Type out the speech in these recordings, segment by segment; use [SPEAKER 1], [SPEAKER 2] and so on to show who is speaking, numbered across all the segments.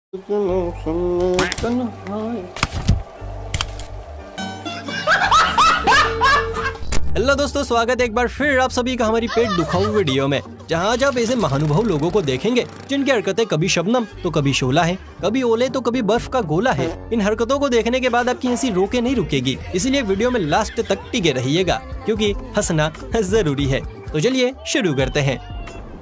[SPEAKER 1] Hello दोस्तों, स्वागत है एक बार फिर आप सभी का हमारी पेट दुखाऊ वीडियो में, जहां आज आप ऐसे महानुभाव लोगों को देखेंगे जिनकी हरकतें कभी शबनम तो कभी शोला है, कभी ओले तो कभी बर्फ का गोला है। इन हरकतों को देखने के बाद आपकी हंसी रोके नहीं रुकेगी, इसीलिए वीडियो में लास्ट तक टिके रहिएगा क्योंकि हंसना जरूरी है। तो चलिए शुरू करते हैं।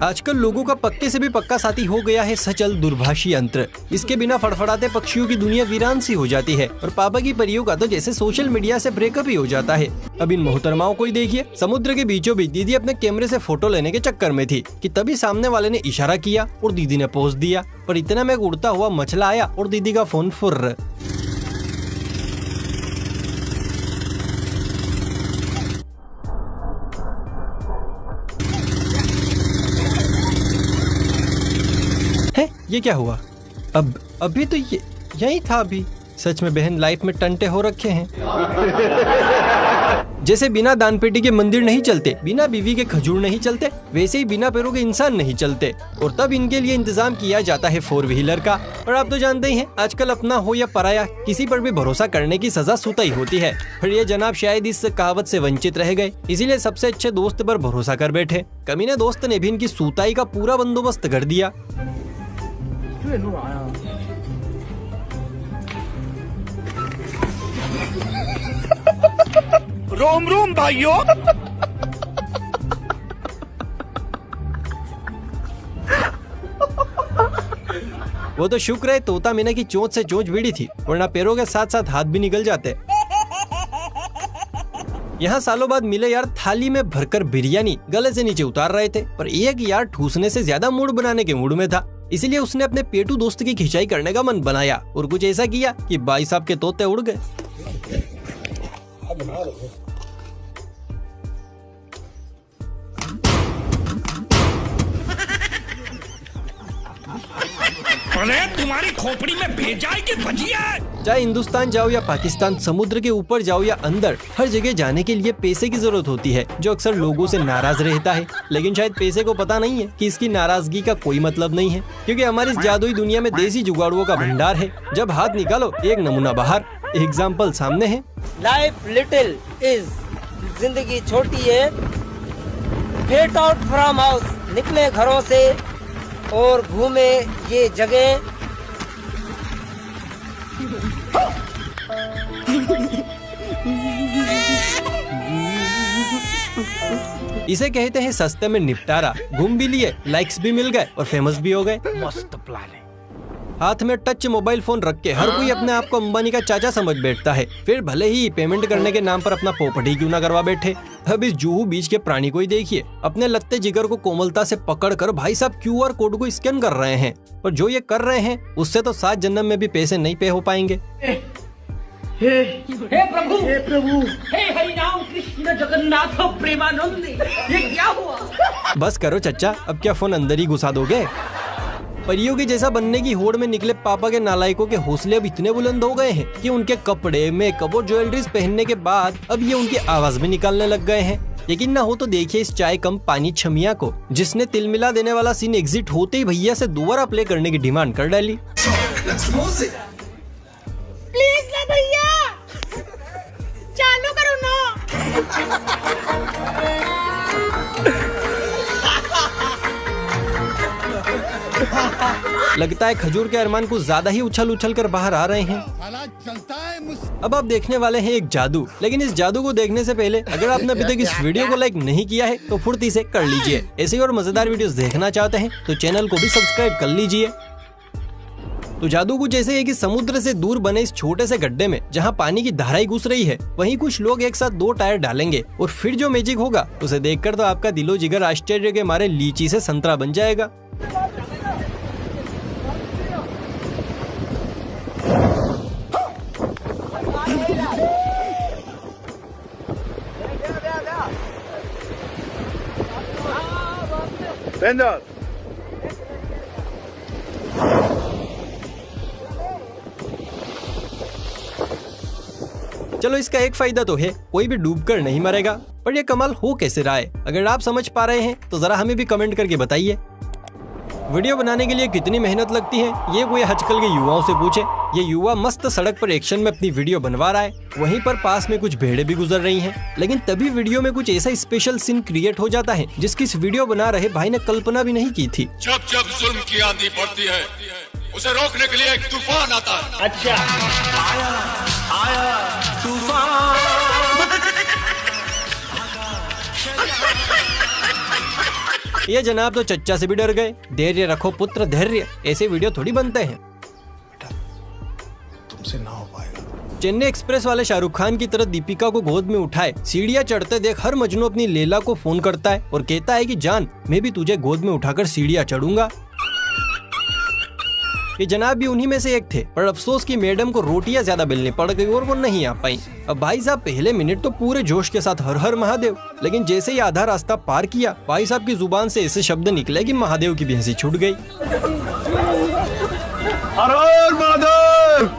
[SPEAKER 1] आजकल लोगों का पक्के से भी पक्का साथी हो गया है सचल दूरभाषी यंत्र। इसके बिना फड़फड़ाते पक्षियों की दुनिया वीरान सी हो जाती है और पापा की परियों का तो जैसे सोशल मीडिया से ब्रेकअप ही हो जाता है। अब इन मोहतरमाओं को ही देखिए, समुद्र के बीचों बीच दीदी अपने कैमरे से फोटो लेने के चक्कर में थी कि तभी सामने वाले ने इशारा किया और दीदी ने पोज दिया, पर इतना में उड़ता हुआ मछला आया और दीदी का फोन फुर्र। है ये क्या हुआ? अभी तो ये यही था। अभी सच में बहन लाइफ में टंटे हो रखे हैं। जैसे बिना दान पेटी के मंदिर नहीं चलते, बिना बीवी के खजूर नहीं चलते, वैसे ही बिना पैरों के इंसान नहीं चलते। और तब इनके लिए इंतजाम किया जाता है 4 व्हीलर का। और आप तो जानते ही हैं, आजकल अपना हो या पराया, किसी पर भी भरोसा करने की सजा सुताई होती है। फिर ये जनाब शायद इस कहावत से वंचित रह गए, इसीलिए सबसे अच्छे दोस्त पर भरोसा कर बैठे। कमीने दोस्त ने भी इनकी सुताई का पूरा बंदोबस्त कर दिया।
[SPEAKER 2] रोम रोम भाइयों।
[SPEAKER 1] वो तो शुक्र है तोता मीना की चोंच से चोंच भिड़ी थी, वरना पैरों के साथ साथ हाथ भी निकल जाते। यहाँ सालों बाद मिले यार थाली में भरकर बिरयानी गले से नीचे उतार रहे थे, पर एक यार ठूसने से ज्यादा मूड बनाने के मूड में था। इसीलिए उसने अपने पेटू दोस्त की खिंचाई करने का मन बनाया और कुछ ऐसा किया कि भाई साहब के तोते उड़ गए।
[SPEAKER 2] अरे तुम्हारी खोपड़ी में भेजा है कि भजिया है?
[SPEAKER 1] चाहे हिंदुस्तान जाओ या पाकिस्तान, समुद्र के ऊपर जाओ या अंदर, हर जगह जाने के लिए पैसे की जरूरत होती है, जो अक्सर लोगों से नाराज रहता है। लेकिन शायद पैसे को पता नहीं है कि इसकी नाराजगी का कोई मतलब नहीं है, क्योंकि हमारी इस जादुई दुनिया में देसी जुगाड़ुओं का भंडार है। जब हाथ निकालो एक नमूना बाहर। एग्जाम्पल सामने है।
[SPEAKER 3] लाइफ लिटिल इज, जिंदगी छोटी है। गेट आउट फ्रॉम हाउस, निकले घरों से और घूमे ये जगह।
[SPEAKER 1] इसे कहते हैं सस्ते में निपटारा। घूम भी लिए, लाइक्स भी मिल गए और फेमस भी हो गए।
[SPEAKER 2] मस्त प्लान है।
[SPEAKER 1] हाथ में टच मोबाइल फोन रख के हर कोई अपने आप को अंबानी का चाचा समझ बैठता है, फिर भले ही पेमेंट करने के नाम पर अपना पोपटी क्यों ना करवा बैठे। अब इस जुहू बीच के प्राणी को ही देखिए, अपने लगते जिगर को कोमलता से पकड़कर भाई साहब क्यूआर कोड को स्कैन कर रहे हैं। और जो ये कर रहे हैं उससे तो 7 जन्म में भी पैसे नहीं पे हो पाएंगे।
[SPEAKER 4] हे प्रभु, हे प्रभु, हे हरि राम कृष्ण जगन्नाथ प्रेमानंद, ये क्या हुआ?
[SPEAKER 1] बस करो चच्चा, अब क्या फोन अंदर ही घुसा दोगे? परियों के जैसा बनने की होड़ में निकले पापा के नालायकों के हौसले अब इतने बुलंद हो गए हैं कि उनके कपड़े, मेकअप और ज्वेलरीज पहनने के बाद अब ये उनकी आवाज भी निकालने लग गए हैं। यकीन ना हो तो देखिए इस चाय कम पानी छमिया को, जिसने तिलमिला देने वाला सीन एग्जिट होते ही भैया से दोबारा प्ले करने की डिमांड कर डाली।
[SPEAKER 5] प्लीज ना भैया, चालू करो ना।
[SPEAKER 1] लगता है खजूर के अरमान कुछ ज्यादा ही उछल कर बाहर आ रहे हैं। अब आप देखने वाले हैं एक जादू, लेकिन इस जादू को देखने से पहले अगर आपने अभी तक इस वीडियो को लाइक नहीं किया है तो फुर्ती से कर लीजिए। ऐसे और मजेदार वीडियोस देखना चाहते हैं तो चैनल को भी सब्सक्राइब कर लीजिए। तो जादू कुछ ऐसे है कि समुद्र से दूर बने इस छोटे से गड्ढे में जहां पानी की धाराएं घुस रही है, वहीं कुछ लोग एक साथ 2 टायर डालेंगे और फिर जो मैजिक होगा उसे देखकर तो आपका दिलो जिगर आश्चर्य के मारे लीची से संतरा बन जाएगा। चलो इसका एक फायदा तो है, कोई भी डूबकर नहीं मरेगा। पर ये कमाल हो कैसे रहा है? अगर आप समझ पा रहे हैं तो जरा हमें भी कमेंट करके बताइए। वीडियो बनाने के लिए कितनी मेहनत लगती है ये कोई आजकल के युवाओं से पूछे। ये युवा मस्त सड़क पर एक्शन में अपनी वीडियो बनवा रहा है, वहीं पर पास में कुछ भेड़ें भी गुजर रही हैं। लेकिन तभी वीडियो में कुछ ऐसा स्पेशल सीन क्रिएट हो जाता है जिसकी इस वीडियो बना रहे भाई ने कल्पना भी नहीं की थी।
[SPEAKER 6] जब जब जुल्म की आंधी पड़ती है उसे रोकने के लिए एक तूफान आता है।
[SPEAKER 2] अच्छा आया तूफान।
[SPEAKER 1] ये जनाब तो चच्चा से भी डर गए। धैर्य रखो पुत्र धैर्य, ऐसे वीडियो थोड़ी बनते हैं।
[SPEAKER 6] तुमसे ना हो पाएगा।
[SPEAKER 1] चेन्नई एक्सप्रेस वाले शाहरुख खान की तरह दीपिका को गोद में उठाए सीढ़ियां चढ़ते देख हर मजनू अपनी लैला को फोन करता है और कहता है कि जान मैं भी तुझे गोद में उठाकर सीढ़ियां चढ़ूंगा। ये जनाब भी उन्हीं में से एक थे, पर अफसोस की मैडम को रोटियां ज्यादा बेलनी पड़ गई और वो नहीं आ पाई। अब भाई साहब पहले मिनट तो पूरे जोश के साथ हर हर महादेव, लेकिन जैसे ही आधा रास्ता पार किया भाई साहब की जुबान से ऐसे शब्द निकले कि महादेव की भी हंसी छूट गई।
[SPEAKER 2] हर हर महादेव।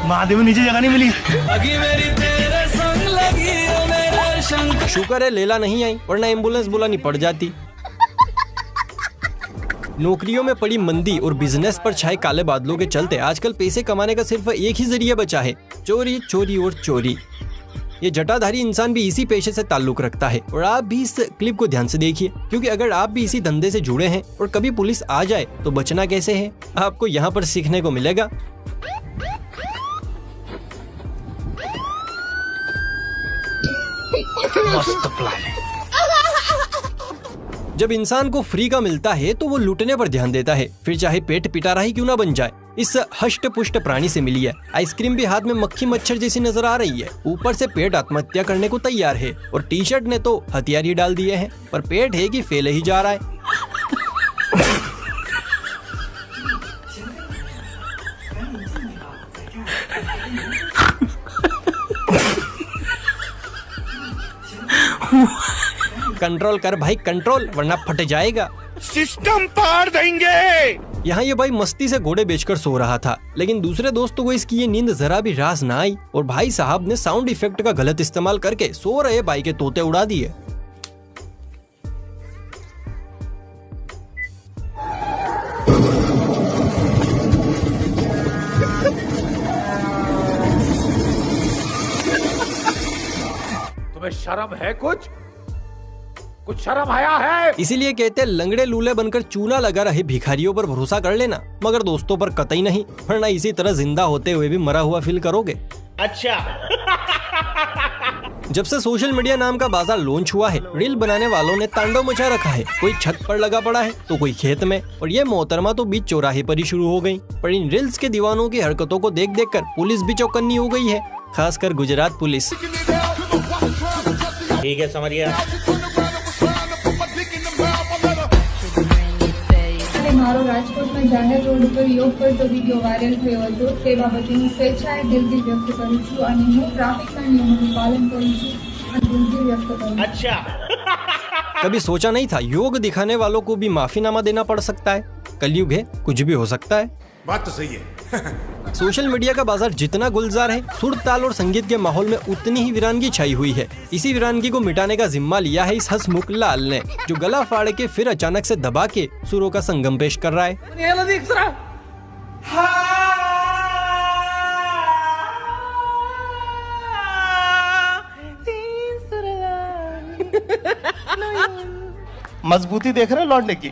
[SPEAKER 2] महादेव नीचे जगह नहीं मिली।
[SPEAKER 1] शुक्र है लैला नहीं आई वरना एम्बुलेंस बुलानी पड़ जाती। नौकरियों में पड़ी मंदी और बिजनेस पर छाए काले बादलों के चलते आजकल पैसे कमाने का सिर्फ एक ही जरिया बचा है, चोरी चोरी और चोरी। ये जटाधारी इंसान भी इसी पेशे से ताल्लुक रखता है और आप भी इस क्लिप को ध्यान से देखिए, क्योंकि अगर आप भी इसी धंधे से जुड़े हैं और कभी पुलिस आ जाए तो बचना कैसे है आपको यहाँ पर सीखने को मिलेगा।
[SPEAKER 2] मस्त प्लान है।
[SPEAKER 1] जब इंसान को फ्री का मिलता है तो वो लूटने पर ध्यान देता है, फिर चाहे पेट पिटारा ही क्यों ना बन जाए। इस हष्ट पुष्ट प्राणी से मिली है आइसक्रीम भी हाथ में मक्खी मच्छर जैसी नजर आ रही है। ऊपर से पेट आत्महत्या करने को तैयार है और टी शर्ट ने तो हथियार ही डाल दिए हैं, पर पेट है कि फैले ही जा रहा है। कंट्रोल कर भाई कंट्रोल, वरना फट जाएगा।
[SPEAKER 2] सिस्टम पार देंगे।
[SPEAKER 1] यहाँ ये भाई मस्ती से घोड़े बेचकर सो रहा था, लेकिन दूसरे दोस्तों को इसकी ये नींद जरा भी रास ना आई और भाई साहब ने साउंड इफेक्ट का गलत इस्तेमाल करके सो रहे भाई के तोते उड़ा दिए।
[SPEAKER 2] तुम्हें शर्म है? कुछ शर्म आया है?
[SPEAKER 1] इसीलिए कहते हैं लंगड़े लूले बनकर चूना लगा रहे भिखारियों पर भरोसा कर लेना, मगर दोस्तों पर कतई नहीं, वरना इसी तरह जिंदा होते हुए भी मरा हुआ फील करोगे।
[SPEAKER 2] अच्छा।
[SPEAKER 1] जब से सोशल मीडिया नाम का बाजार लॉन्च हुआ है, रील बनाने वालों ने तांडव मचा रखा है। कोई छत पर लगा पड़ा है तो कोई खेत में, और ये मोहतरमा तो बीच चौराहे पर ही शुरू हो गई। पर इन रील्स के दीवानों की हरकतों को देख देख कर पुलिस भी चौकन्नी हो गई है, खासकर गुजरात पुलिस।
[SPEAKER 2] ठीक है समझिए।
[SPEAKER 7] મારો રાજકોટમાં જાહેર રોડ પર યોગ કરતો વિડીયો વાયરલ થયો હતો, તે બાબતે હું સ્વેચ્છાએ દિલગીર વ્યક્ત કરું છું અને હું ટ્રાફિકના નિયમોનું પાલન કરું છું અને દિલગીર વ્યક્ત કરું છું।
[SPEAKER 2] अच्छा।
[SPEAKER 1] कभी सोचा नहीं था योग दिखाने वालों को भी माफीनामा देना पड़ सकता है। कलयुग है, कुछ भी हो सकता है।
[SPEAKER 6] बात तो सही है।
[SPEAKER 1] सोशल मीडिया का बाजार जितना गुलजार है, सुर ताल और संगीत के माहौल में उतनी ही वीरानगी छाई हुई है। इसी वीरानगी को मिटाने का जिम्मा लिया है इस हंसमुख लाल ने, जो गला फाड़ के फिर अचानक से दबा के सुरों का संगम पेश कर रहा है।
[SPEAKER 2] मजबूती देख रहे लौंडे की।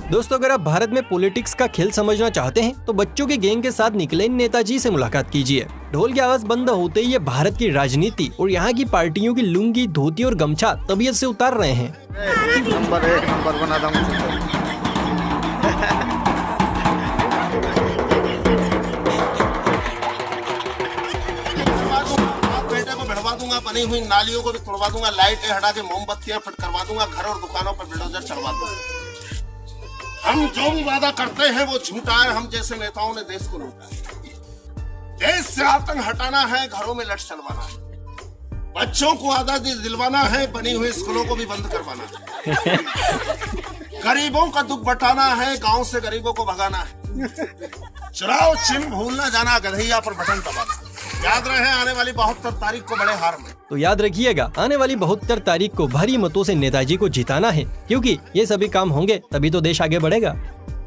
[SPEAKER 1] दोस्तों अगर आप भारत में पॉलिटिक्स का खेल समझना चाहते हैं तो बच्चों के गैंग के साथ निकले नेताजी से मुलाकात कीजिए। ढोल की आवाज बंद होते ही ये भारत की राजनीति और यहाँ की पार्टियों की लुंगी, धोती और गमछा तबीयत से उतार रहे हैं।
[SPEAKER 6] नंबर एक नंबर बना दूंगा। बेटे को भिड़वा दूंगा, बनी हुई नालियों को भी तोड़वा दूंगा, लाइटें हटा के मोमबत्तियां फिट करवा दूंगा, घर और दुकानों पर बुलडोजर चढ़वा दूंगा। हम जो भी वादा करते हैं वो झूठा है। हम जैसे नेताओं ने देश को लूटा है। देश से आतंक हटाना है, घरों में लट चलवाना है, बच्चों को आजादी दिलवाना है, बनी हुई स्कूलों को भी बंद करवाना है, गरीबों का दुख बटाना है, गांव से गरीबों को भगाना है, चुनाव चिन्ह भूल न जाना, गधैया पर बटन दबाना। याद रहे आने वाली 72 तारीख को बड़े हार में।
[SPEAKER 1] तो याद रखिएगा, आने वाली 72 तारीख को भारी मतों से नेताजी को जिताना है, क्योंकि ये सभी काम होंगे तभी तो देश आगे बढ़ेगा।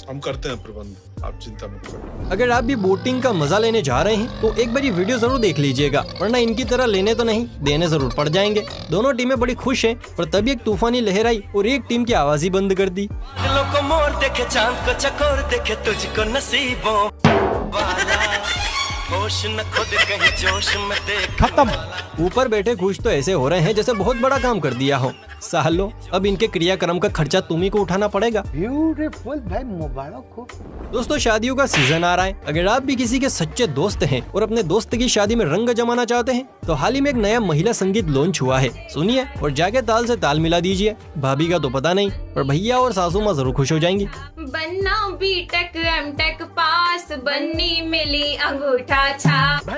[SPEAKER 8] हम करते हैं प्रबंध, आप चिंता मत करो।
[SPEAKER 1] अगर आप भी वोटिंग का मजा लेने जा रहे हैं तो एक बार ये वीडियो जरूर देख लीजिएगा, वरना इनकी तरह लेने तो नहीं, देने जरूर पड़ जाएंगे। दोनों टीमें बड़ी खुश हैं, पर तभी एक तूफानी लहर आई और एक टीम की आवाज ही बंद कर दी।
[SPEAKER 9] को मोर देखे, चांद को चकोर देखे, तुझको नसीबों वाला, होश न खुद कहीं जोश में देख।
[SPEAKER 1] खत्म। ऊपर बैठे खुश तो ऐसे हो रहे हैं जैसे बहुत बड़ा काम कर दिया हो। सालों, अब इनके क्रियाक्रम का खर्चा तुम्ही को उठाना पड़ेगा।
[SPEAKER 3] ब्यूटीफुल भाई, मुबारक हो।
[SPEAKER 1] दोस्तों, शादियों का सीजन आ रहा है। अगर आप भी किसी के सच्चे दोस्त हैं और अपने दोस्त की शादी में रंग जमाना चाहते हैं तो हाल ही में एक नया महिला संगीत लॉन्च हुआ है। सुनिए और जाके ताल से ताल मिला दीजिए। भाभी का तो पता नहीं, पर भैया और सासू माँ जरूर खुश हो जाएंगी।
[SPEAKER 10] बनना बीटेक एमटेक पास, बन्नी मिली अंगूठा छाप।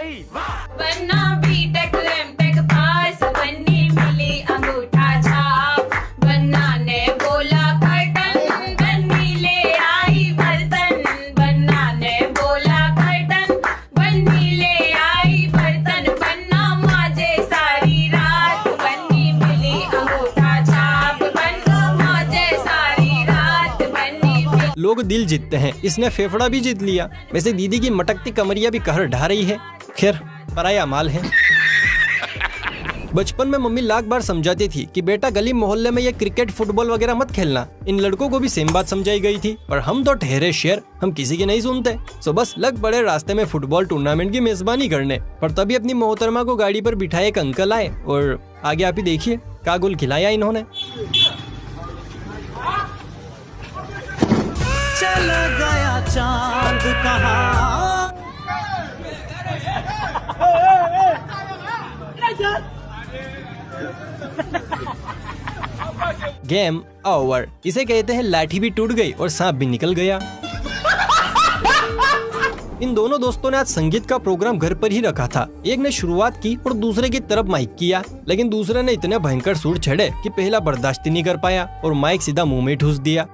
[SPEAKER 10] बनना बीटेक एमटेक पास, बन्नी मिली अंगूठा छाप। बन्ना ने बोला कर्टन, बन्नी ले आई बर्तन। बन्ना ने बोला कर्टन, बन्नी ले आई बर्तन। बन्ना माजे सारी रात, बन्नी मिली अंगूठा छाप। बन्ना माजे सारी रात, बन्नी मिली।
[SPEAKER 1] लोग दिल जीतते हैं, इसने फेफड़ा भी जीत लिया। वैसे दीदी की मटकती कमरिया भी कहर ढा रही है। खैर, पराया माल है। बचपन में मम्मी लाख बार समझाती थी कि बेटा गली मोहल्ले में ये क्रिकेट फुटबॉल वगैरह मत खेलना। इन लड़कों को भी सेम बात समझाई गई थी, पर हम तो ठहरे शेर, हम किसी की नहीं सुनते। सो बस लग पड़े रास्ते में फुटबॉल टूर्नामेंट की मेजबानी करने। पर तभी अपनी मोहतरमा को गाड़ी पर बिठाए एक अंकल आए और आगे आप ही देखिए क्या गुल खिलाया इन्होंने।
[SPEAKER 9] चला गया चांद कहाँ।
[SPEAKER 1] Game over. इसे कहते हैं लाठी भी टूट गई और सांप भी निकल गया। इन दोनों दोस्तों ने आज संगीत का प्रोग्राम घर पर ही रखा था। एक ने शुरुआत की और दूसरे की तरफ माइक किया, लेकिन दूसरे ने इतने भयंकर सुर छेड़े कि पहला बर्दाश्त ही नहीं कर पाया और माइक सीधा मुंह में ठूस दिया।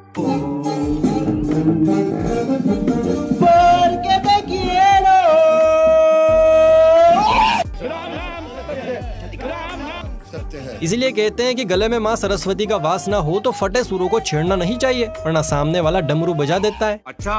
[SPEAKER 1] इसीलिए कहते हैं कि गले में माँ सरस्वती का वास ना हो तो फटे सुरों को छेड़ना नहीं चाहिए, वरना सामने वाला डमरू बजा देता है।
[SPEAKER 11] अच्छा,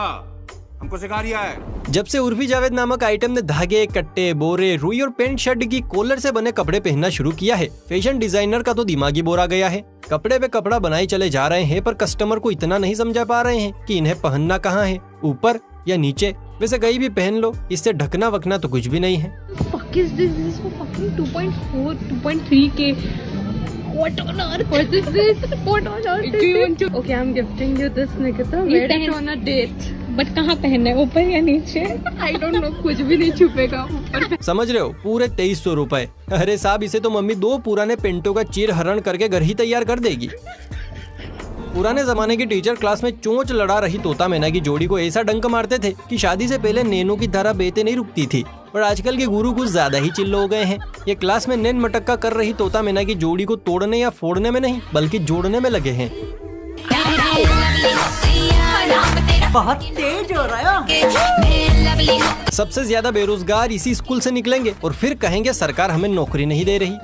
[SPEAKER 11] हमको सिखा रिया है।
[SPEAKER 1] जब से उर्फी जावेद नामक आइटम ने धागे, कट्टे, बोरे, रुई और पैंट शर्ट की कॉलर से बने कपड़े पहनना शुरू किया है, फैशन डिजाइनर का तो दिमाग ही बोरा गया है। कपड़े पे कपड़ा बनाई चले जा रहे हैं, पर कस्टमर को इतना नहीं समझा पा रहे हैं कि इन्हें पहनना कहाँ है, ऊपर या नीचे। वैसे कहीं भी पहन लो, इससे ढकना वकना तो कुछ भी नहीं है।
[SPEAKER 7] fuck is this? This is for fucking 2.4, 2.3K. What on earth? What is this? What on earth is this? Okay, I'm gifting you this, Nikita. Wear it on a date. But कहाँ पहनना है, ऊपर या नीचे? I don't know, कुछ भी नहीं छुपेगा ऊपर।
[SPEAKER 1] समझ रहे हो, पूरे 2300 रुपए। अरे साहब, इसे तो मम्मी 2 पुराने पेंटों का चीर हरण करके घर ही तैयार कर देगी। पुराने जमाने की टीचर क्लास में चोंच लड़ा रही तोता मैना की जोड़ी को ऐसा डंक मारते थे कि शादी से पहले नैनो की धारा बेते नहीं रुकती थी। पर आजकल के गुरु कुछ ज्यादा ही चिल्लो हो गए हैं। ये क्लास में नैन मटक्का कर रही तोता मैना की जोड़ी को तोड़ने या फोड़ने में नहीं, बल्कि जोड़ने में लगे हैं।
[SPEAKER 4] बहुत तेज हो रहा है।
[SPEAKER 1] सबसे ज्यादा बेरोजगार इसी स्कूल से निकलेंगे और फिर कहेंगे सरकार हमें नौकरी नहीं दे रही।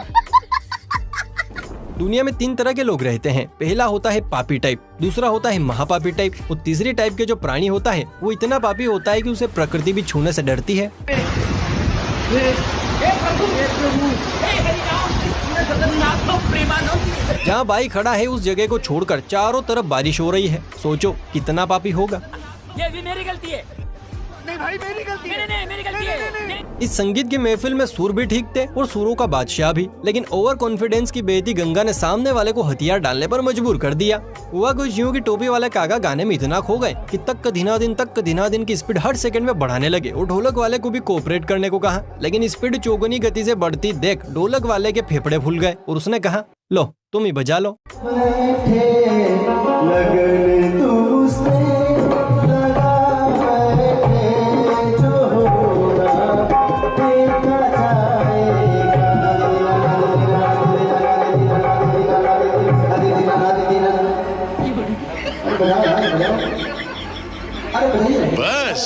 [SPEAKER 1] दुनिया में 3 तरह के लोग रहते हैं। पहला होता है पापी टाइप, दूसरा होता है महापापी टाइप और तीसरी टाइप के जो प्राणी होता है वो इतना पापी होता है कि उसे प्रकृति भी छूने से डरती है। जहाँ भाई खड़ा है उस जगह को छोड़कर चारों तरफ बारिश हो रही है। सोचो कितना पापी होगा।
[SPEAKER 4] ये भी मेरी गलती है। नहीं भाई, मेरी गलती है। नहीं, मेरी गलती है।
[SPEAKER 1] इस संगीत की महफिल में सुर भी ठीक थे और सुरों का बादशाह भी, लेकिन ओवर कॉन्फिडेंस की बेटी गंगा ने सामने वाले को हथियार डालने पर मजबूर कर दिया। हुआ कुछ यूं कि टोपी वाले काका गाने में इतना खो गए कि तक धीना दिन की स्पीड हर सेकंड में बढ़ाने लगे और ढोलक वाले को भी कोऑपरेट करने को कहा, लेकिन स्पीड चौगुनी गति से बढ़ती देख ढोलक वाले के फेफड़े फूल गए और उसने कहा, लो तुम ही बजा लो।
[SPEAKER 11] बस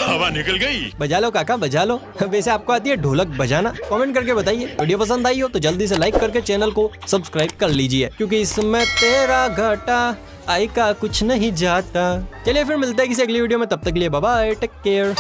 [SPEAKER 2] हवा निकल गई।
[SPEAKER 1] बजा लो काका बजा लो। वैसे आपको आती है ढोलक बजाना? कमेंट करके बताइए। वीडियो पसंद आई हो तो जल्दी से लाइक करके चैनल को सब्सक्राइब कर लीजिए, क्योंकि इसमें तेरा घाटा आई का कुछ नहीं जाता। चलिए फिर मिलते हैं किसी अगली वीडियो में, तब तक के लिए बाय बाय, टेक केयर।